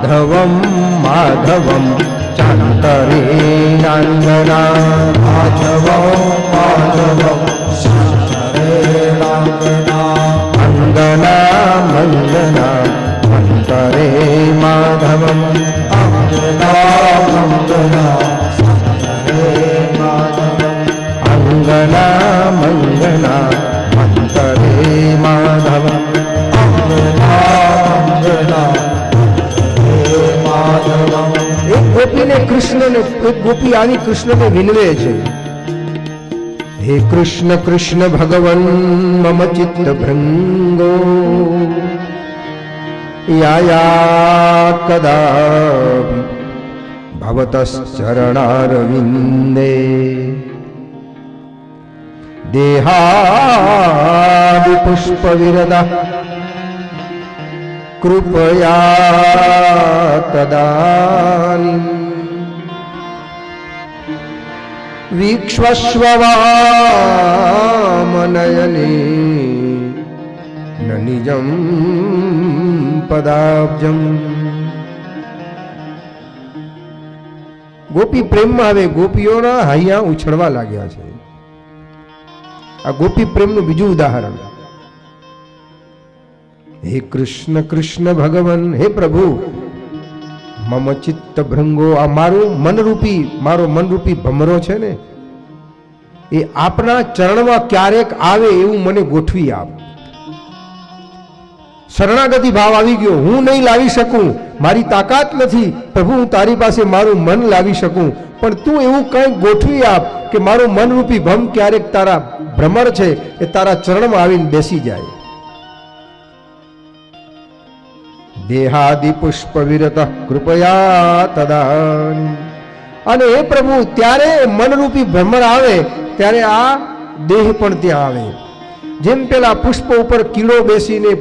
માધવમ માધવમ ચાંતરેણાંગના માધવમ માધવમ ચાંતરેણાંગના અંગના મંગના મંતરે માધવમ અંગના મંગના ચાંતરે માધવમ અંગના મંગના મંતરે માધવમ એક ગોપીને કૃષ્ણને એક ગોપી આવી કૃષ્ણને વિનવે છે, હે કૃષ્ણ કૃષ્ણ ભગવન મમ ચિત્ત ભૃંગો યાયા કદા ભવતશ્ચરણારવિંદે દેહાદિ પુષ્પવિરદા કૃપયા તદાનીં વીક્ષ્વસ્વ વામનયને ન નિજં પદાબ્જમ. ગોપી પ્રેમમાં હવે ગોપીઓના હૈયા ઉછળવા લાગ્યા છે. આ ગોપી પ્રેમનું બીજું ઉદાહરણ. હે કૃષ્ણ કૃષ્ણ ભગવાન, હે પ્રભુ, મમ ચિત્ત ભૃંગો, આ મારું મનરૂપી ભમરો છે ને, એ આપના ચરણમાં ક્યારેક આવે એવું મને ગોઠવી આપ. શરણાગતિ ભાવ આવી ગયો, હું નહીં લાવી શકું, મારી તાકાત નથી પ્રભુ, હું તારી પાસે મારું મન લાવી શકું, પણ તું એવું કંઈક ગોઠવી આપ કે મારું મનરૂપી ભમ ક્યારેક તારા ભ્રમર છે એ તારા ચરણમાં આવીને બેસી જાય. દેહાદિ પુષ્પ વિરત કૃપયા તદાન. અને એ પ્રભુ ત્યારે મનરૂપી ભ્રમર આવે ત્યારે આ દેહ પણ ત્યાં આવે. જેમ પેલા પુષ્પ ઉપર કીડો બેસીને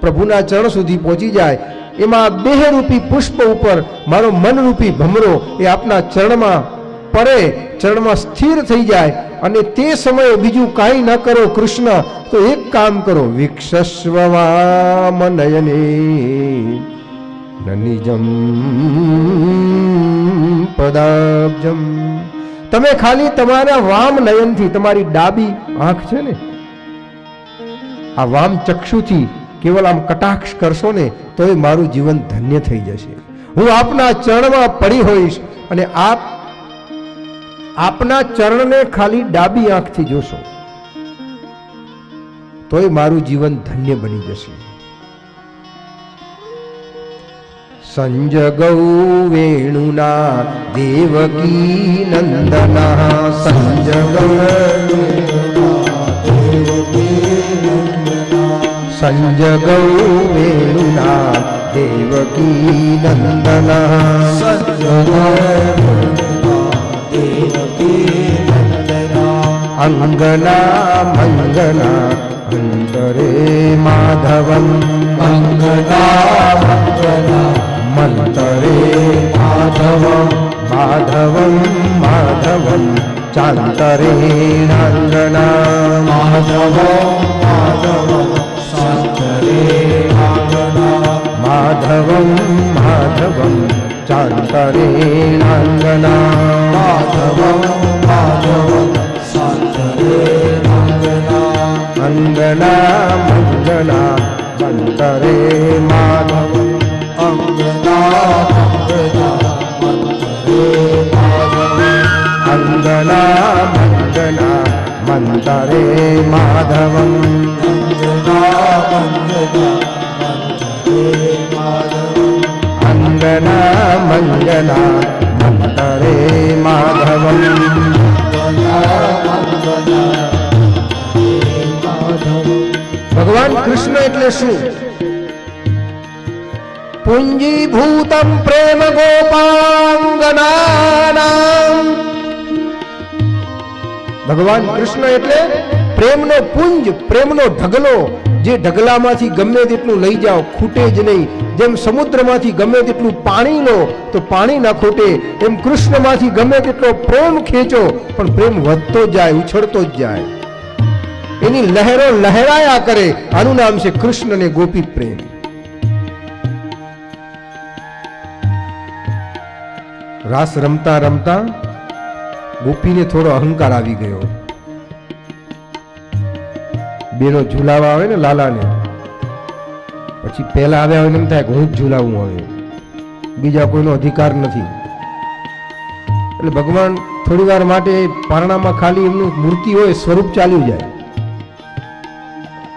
પ્રભુના ચરણ સુધી પહોંચી જાય, એમાં દેહરૂપી પુષ્પ ઉપર મારો મનરૂપી ભમરો એ આપના ચરણમાં પડે, ચરણમાં સ્થિર થઈ જાય. અને તે સમયે બીજું કાંઈ ન કરો કૃષ્ણ, તો એક કામ કરો, વિક્ષસ્વ વામનયને નિજમ પદાબ્જમ. તમે ખાલી તમારા વામ નયનથી, તમારી ડાબી આંખ છે ને, આ વામ ચક્ષુથી કેવલ આમ કટાક્ષ કરશો ને તો એ મારું જીવન ધન્ય થઈ જશે. હું આપના ચરણમાં પડી હોઈશ અને આપના ચરણને ખાલી ડાબી આંખથી જોશો તો એ મારું જીવન ધન્ય બની જશે. સંજગૌ વેણુના દેવકી નંદના, સંજગૌ સંજગૌ વેણુના દેવકી નંદના, અંગના મંગના અંતરે માધવમ, અંગના મંગના મંતરે માધવમ, માધવમ માધવમ ચાંતરેણાંગના, માધવમ માધવમ ચાંતરેણાંગના, માધવમ માધવમ ચાંતરેણાંગના, માધવમ માધવમ ચાંતરેણાંગના, અંગના મંગના મંતરે માધવમ, અંગના મંગના મંતરે માધવમ, અંગના મંગના મંતરે માધવમ, અંગના મંગના મંતરે માધવમ, અંગના મંગના મંતરે માધવમ. ભગવાન કૃષ્ણ એટલે શું? પુંજીભૂતમ પ્રેમ ગોપાંગનાનામ. ભગવાન કૃષ્ણ એટલે પ્રેમનો પુંજ, પ્રેમનો ઢગલો, જે ઢગલામાંથી ગમે તેટલું લઈ જાઓ ખૂટે જ નહીં. જેમ સમુદ્રમાંથી ગમે તેટલું પાણી લો તો પાણી ના ખૂટે, એમ કૃષ્ણમાંથી ગમે તેટલો પ્રેમ ખેંચો પણ પ્રેમ વધતો જાય, ઉછળતો જ જાય, એની લહેરો લહેરાયા કરે. આનું નામ છે કૃષ્ણ ને ગોપી પ્રેમ. રાસ રમતા રમતા ગોપીને થોડો અહંકાર આવી ગયો. બેનો ઝુલાવા આવે ને લાલાને, પછી પહેલા આવ્યા હોય એમ થાય કે હું જ ઝુલાવું, હવે બીજા કોઈનો અધિકાર નથી. એટલે ભગવાન થોડી વાર માટે પારણામાં ખાલી એમનું મૂર્તિ હોય, સ્વરૂપ ચાલ્યું જાય.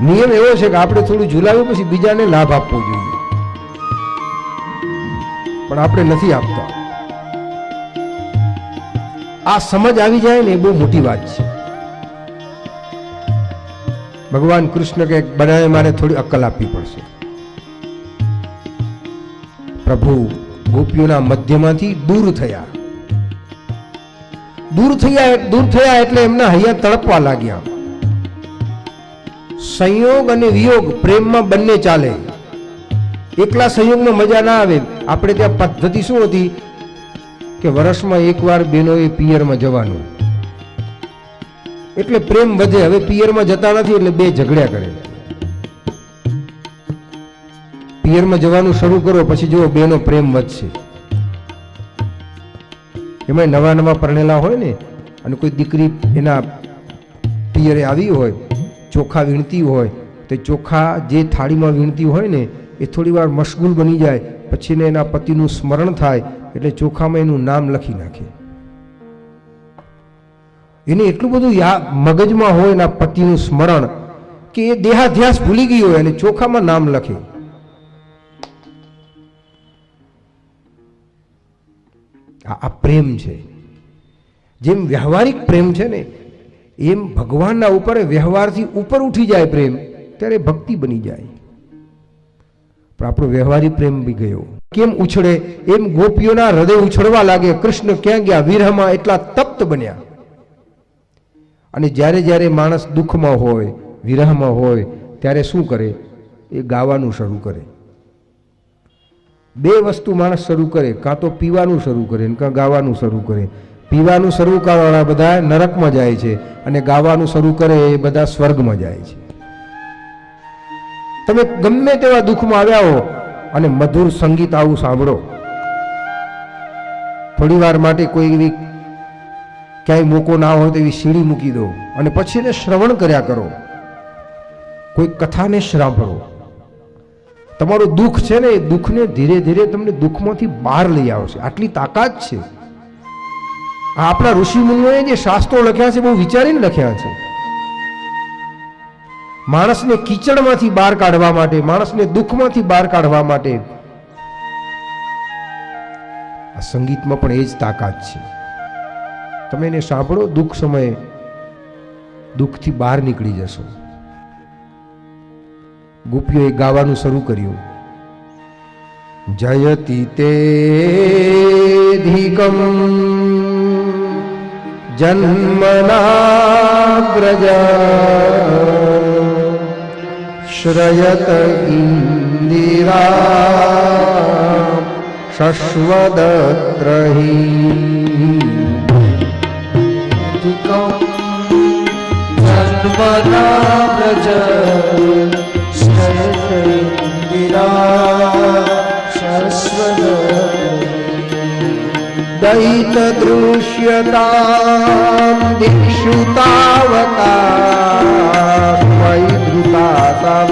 નિયમ એવો છે કે આપણે થોડું ઝુલાવ્યું પછી બીજાને લાભ આપવો જોઈએ, પણ આપણે નથી આપતા. આ સમજ આવી જાય ને એ બહુ મોટી વાત છે. ભગવાન કૃષ્ણ કે બનાવે મારે થોડી અક્કલ આપવી પડશે. પ્રભુ ગોપીઓના મધ્યમાંથી દૂર થયા. દૂર થયા એટલે એમના હૈયા તડપવા લાગ્યા. સંયોગ અને વિયોગ પ્રેમમાં બંને ચાલે. એકલા સંયોગમાં મજા ના આવે. આપણે ત્યાં પદ્ધતિ શું હતી કે વર્ષમાં એકવાર બહેનોએ પિયરમાં જવાનું, એટલે પ્રેમ વધે. હવે પિયરમાં જતા નથી એટલે બે ઝઘડ્યા કરે. પિયરમાં જવાનું શરૂ કરો પછી જો બેનો પ્રેમ વધશે. એમાં નવા નવા પરણેલા હોય ને, અને કોઈ દીકરી એના પિયરે આવી હોય, ચોખા વીણતી હોય, તો ચોખા જે થાળીમાં વીણતી હોય ને એ થોડી વાર મશગુલ બની જાય, પછી ને એના પતિનું સ્મરણ થાય એટલે ચોખામાં એનું નામ લખી નાખે. એને એટલું બધું મગજમાં હોય એના પતિનું સ્મરણ કે એ દેહાધ્યાસ ભૂલી ગઈ હોય અને ચોખામાં નામ લખે. આ પ્રેમ છે. જેમ વ્યવહારિક પ્રેમ છે ને, એમ ભગવાનના ઉપર વ્યવહારથી ઉપર ઉઠી જાય પ્રેમ, ત્યારે ભક્તિ બની જાય. પણ આપણો વ્યવહારિક પ્રેમ બી ગયો. કેમ ઉછળે? એમ ગોપીઓના હૃદય ઉછળવા લાગે. કૃષ્ણ ક્યાં ગયા? વિરહમાં એટલા તપ્ત બન્યા. અને જ્યારે જ્યારે માણસ દુઃખમાં હોય, વિરહમાં હોય, ત્યારે શું કરે? એ ગાવાનું શરૂ કરે. બે વસ્તુ માણસ શરૂ કરે, કાં તો પીવાનું શરૂ કરે કાં ગાવાનું શરૂ કરે. પીવાનું શરૂ કરવાવાળા બધા નરકમાં જાય છે, અને ગાવાનું શરૂ કરે એ બધા સ્વર્ગમાં જાય છે. તમે ગમે તેવા દુઃખમાં આવ્યા હો અને મધુર સંગીત આવું સાંભળો, થોડી વાર માટે કોઈ એવી ક્યાંય મોકો ના હોય તો એવી સીડી મૂકી દો અને પછી એને શ્રવણ કર્યા કરો. કોઈ કથાને સાંભળો. તમારું દુઃખ છે ને, એ દુઃખને ધીરે ધીરે તમને દુઃખમાંથી બહાર લઈ આવશે. આટલી તાકાત છે. આ આપણા ઋષિ મુનિઓએ જે શાસ્ત્રો લખ્યા છે બહુ વિચારીને લખ્યા છે. માણસને કીચડમાંથી બહાર કાઢવા માટે, માણસને દુઃખમાંથી બહાર કાઢવા માટે. આ સંગીતમાં પણ એ જ તાકાત છે. તમે એને સાંભળો, દુઃખ સમયે દુઃખથી બહાર નીકળી જશો. ગોપીઓએ ગાવાનું શરૂ કર્યું. જયતિ તેધિકમ જન્મનાગ્રજા શ્રયત ઇન્દિરા શશ્વદત્રહી દૈત દૃશ્યતામ દિક્ષુ તાવતા વૈધૃતા તવ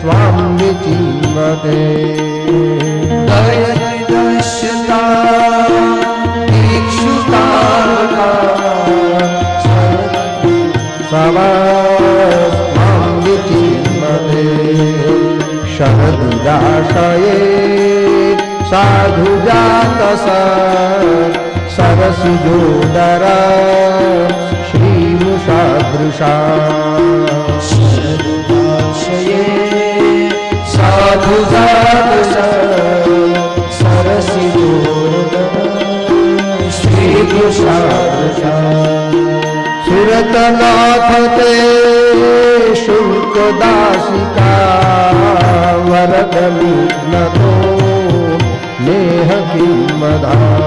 ત્વામ વિચિન્વતે. દૈત દૃશ્યતામ દિક્ષુ તાવતા તવ ત્વામ વિચિન્વતે. શરદુદાશયે સાધુ જાત સરસિજોદર શ્રીમુષાદૃશા. સાધુ જાત સરસિજોદર શ્રીમુષાદૃશા. સુરતનાથ તે શુલ્કદાસિકા વરદલિગ્નતો નેહ કિંમદા.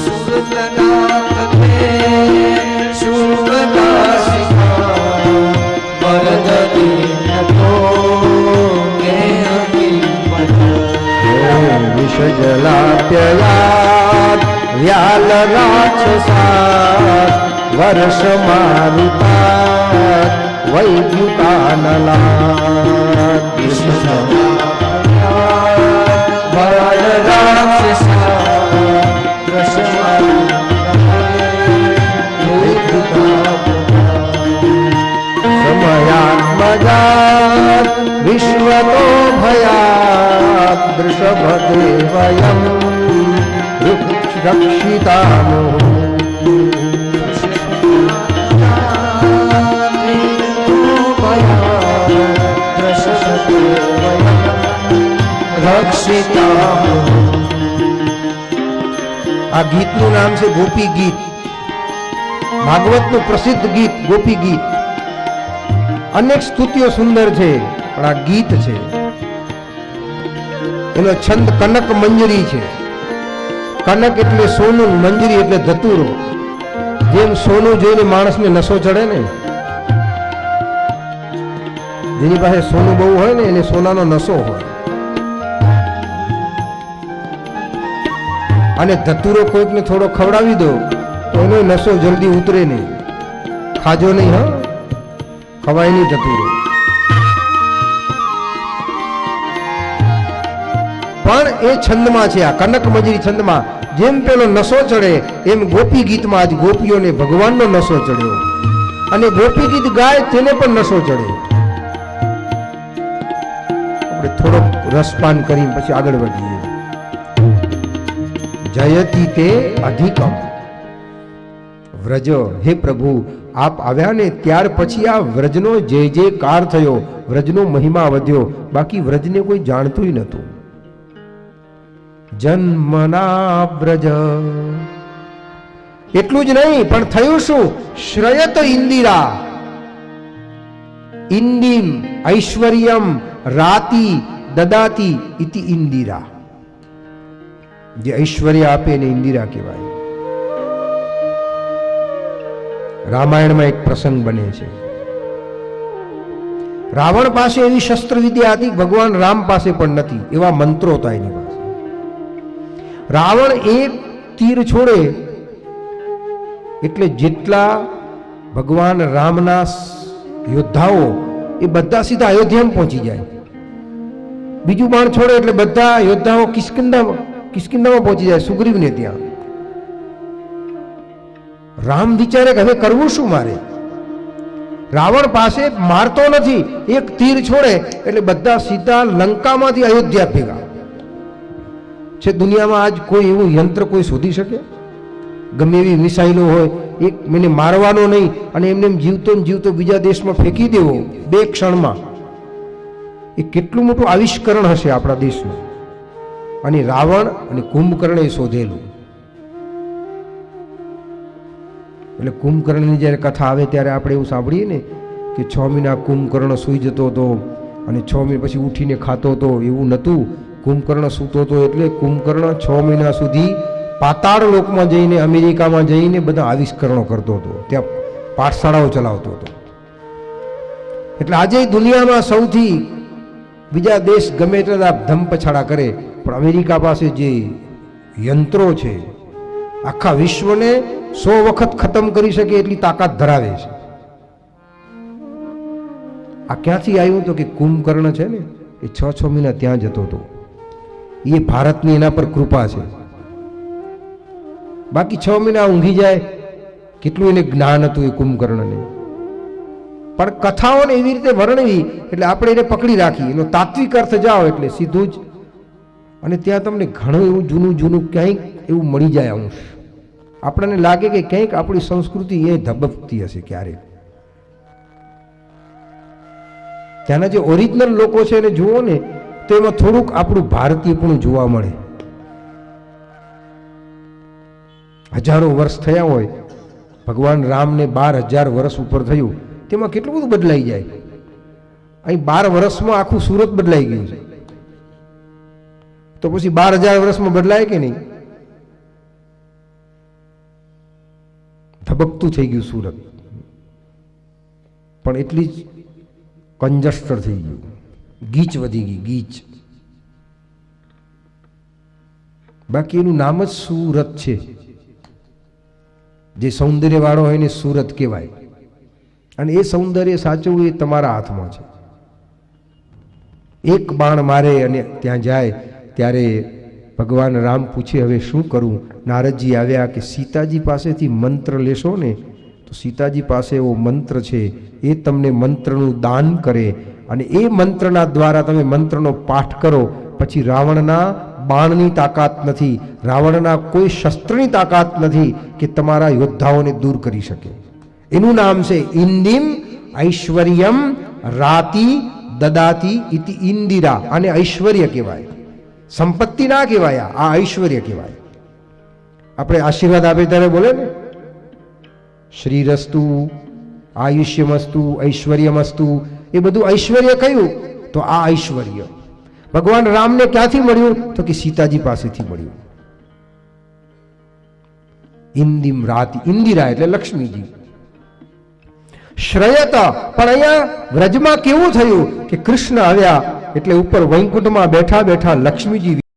સુરતનાથ તે શુલ્કદાસિકા વરદલિગ્નતો નેહ કિંમદા. વિષજલાપ્યયા राक्षसा वर्ष मारुता वैद्युतानला बाल राक्षसा समयात्मजा विश्वतो भयात् वृषभदेवयं रक्षितानो रक्षिता। આ ગીતનું નામ છે ગોપી ગીત. ભાગવતનું પ્રસિદ્ધ ગીત ગોપી ગીત. અનેક સ્તુતિઓ સુંદર છે, પણ આ ગીત છે. એનો છંદ કનક મંજરી છે. કનક એટલે સોનું, મંજરી એટલે ધતુરો. જેમ સોનું જોઈને માણસને નશો ચડે ને, જેની પાસે સોનું બહુ હોય ને એને સોનાનો નશો હોય. અને ધતુરો કોઈકને થોડો ખવડાવી દો તો એનો નશો જલ્દી ઉતરે નહીં. ખાજો નહીં, હા, ખવાય નહીં ધતુરો. પણ એ છંદમાં છે, આ કનક મજરી છંદમાં જેમ પેલો નશો ચડે એમ ગોપી ગીતમાં આજ ગોપીઓને ભગવાનનો નશો ચડ્યો. અને ગોપી ગીત ગાય તેને પણ નશો ચડે. આપણે થોડોક રસપાન કરી પછી આગળ વધીએ. જયતી તે અધિકમ વ્રજ. હે પ્રભુ, આપ આવ્યા ને ત્યાર પછી આ વ્રજનો જય જયકાર થયો, વ્રજનો મહિમા વધ્યો. બાકી વ્રજને કોઈ જાણતું નહોતું. જન્મના વ્રજ એટલું જ નહીં, પણ થયું શું? શ્રયત ઇન્દિરા ઇન્દિમ ઐશ્વર્યમ રાતિ દદાતી ઇતિ ઇન્દિરા. જે ઐશ્વર્ય આપે એને ઇન્દિરા કહેવાય. રામાયણમાં એક પ્રસંગ બને છે. રાવણ પાસે એવી શસ્ત્ર વિદ્યા હતી, ભગવાન રામ પાસે પણ નથી. એવા મંત્રો હતા એની પાસે. રાવણ એક તીર છોડે એટલે જેટલા ભગવાન રામના યોદ્ધાઓ એ બધા સીધા અયોધ્યામાં પહોંચી જાય. બીજું બાણ છોડે એટલે બધા યોદ્ધાઓ કિષ્કિંધામાં પહોંચી જાય, સુગ્રીવને ત્યાં. રામ વિચારે કે હવે કરવું શું મારે? રાવણ પાસે મારતો નથી, એક તીર છોડે એટલે બધા સીધા લંકામાંથી અયોધ્યા ભેગા છે. દુનિયામાં આજ કોઈ એવું યંત્ર કોઈ શોધી શકે? ગમે એવી મિસાઇલો હોય, એક મને મારવાનો નહીં અને એમને જીવતો ને જીવતો બીજા દેશમાં ફેંકી દેવો 2 ક્ષણમાં. એ કેટલું મોટું આવિષ્કરણ હશે આપણા દેશનું. અને રાવણ અને કુંભકર્ણે શોધેલું. એટલે કુંભકર્ણની જ્યારે કથા આવે ત્યારે આપણે એવું સાંભળીએ ને કે 6 મહિના કુંભકર્ણ સૂઈ જતો હતો અને 6 મહિના પછી ઉઠીને ખાતો હતો. એવું નહોતું. કુંભકર્ણ સૂતો હતો એટલે કુંભકર્ણ 6 મહિના સુધી પાતાળ લોકમાં જઈને, અમેરિકામાં જઈને બધા આવિષ્કરણો કરતો હતો. ત્યાં પાઠશાળાઓ ચલાવતો હતો. એટલે આજે દુનિયામાં સૌથી બીજા દેશ ગમે એટલા ધમપછાડા કરે, પણ અમેરિકા પાસે જે યંત્રો છે આખા વિશ્વને 100 વખત ખતમ કરી શકે એટલી તાકાત ધરાવે છે. આ ક્યાંથી આવ્યું તો કે કુંભકર્ણ છે ને એ 6 મહિના ત્યાં જતો હતો. એ ભારતની એના પર કૃપા છે. બાકી 6 મહિના ઊંઘી જાય, કેટલું એને જ્ઞાન હતું એ કુંભકર્ણને. પણ કથાઓને એવી રીતે વર્ણવી એટલે આપણે એને પકડી રાખી. એનો તાત્વિક અર્થ જાઓ એટલે સીધું જ. અને ત્યાં તમને ઘણું એવું જૂનું જૂનું ક્યાંક એવું મળી જાય અંશ. આપણને લાગે કે ક્યાંક આપણી સંસ્કૃતિ એ ધબકતી હશે ક્યારેક. ત્યાંના જે ઓરિજિનલ લોકો છે એને જુઓ ને તો એમાં થોડુંક આપણું ભારતીયપણું જોવા મળે. હજારો વર્ષ થયા હોય, ભગવાન રામને 12,000 વર્ષ ઉપર થયું, તેમાં કેટલું બધું બદલાઈ જાય. અહીં 12 વર્ષમાં આખું સુરત બદલાઈ ગયું છે. તો પછી 12,000 વર્ષમાં બદલાય કે નહીં? ધબકતું થઈ ગયું સુરત. પણ એટલી જ કંજસ્ટર થઈ ગયું, ગીચ વધી ગઈ, ગીચ. બાકી એનું નામ જ સુરત છે. જે સૌંદર્યવાળો હોય ને સુરત કહેવાય. અને એ સૌંદર્ય સાચવવું એ તમારા હાથમાં છે. એક બાણ મારે અને ત્યાં જાય ત્યારે ભગવાન રામ પૂછે હવે શું કરું? નારદજી આવ્યા કે સીતાજી પાસેથી મંત્ર લેશો ને તો સીતાજી પાસે એવો મંત્ર છે, એ તમને મંત્રનું દાન કરે અને એ મંત્રના દ્વારા તમે મંત્રનો પાઠ કરો, પછી રાવણના બાણની તાકાત નથી, રાવણના કોઈ શસ્ત્રની તાકાત નથી કે તમારા યોદ્ધાઓને દૂર કરી શકે. એનું નામ છે ઇન્દિમ ઐશ્વર્યમ રાતિ દદાતી ઇતિ ઇન્દિરા. અને ઐશ્વર્ય કહેવાય, સંપત્તિ ના કહેવાય, આ ઐશ્વર્ય કહેવાય. આપણે આશીર્વાદ આપે ત્યારે બોલે ને શ્રીરસ્તુ આયુષ્યમસ્તુ ઐશ્વર્યમસ્તુ, એ બધું ઐશ્વર્ય કયું? તો આ ઐશ્વર્ય ભગવાન રામને ક્યાંથી મળ્યું? તો કે સીતાજી પાસેથી મળ્યું. ઇન્દિમ રાતિ, ઇન્દિરા એટલે લક્ષ્મીજી. શ્રયત, પણ અહીંયા વ્રજમાં કેવું થયું કે કૃષ્ણ આવ્યા એટલે ઉપર વૈકુંઠમાં બેઠા બેઠા લક્ષ્મીજી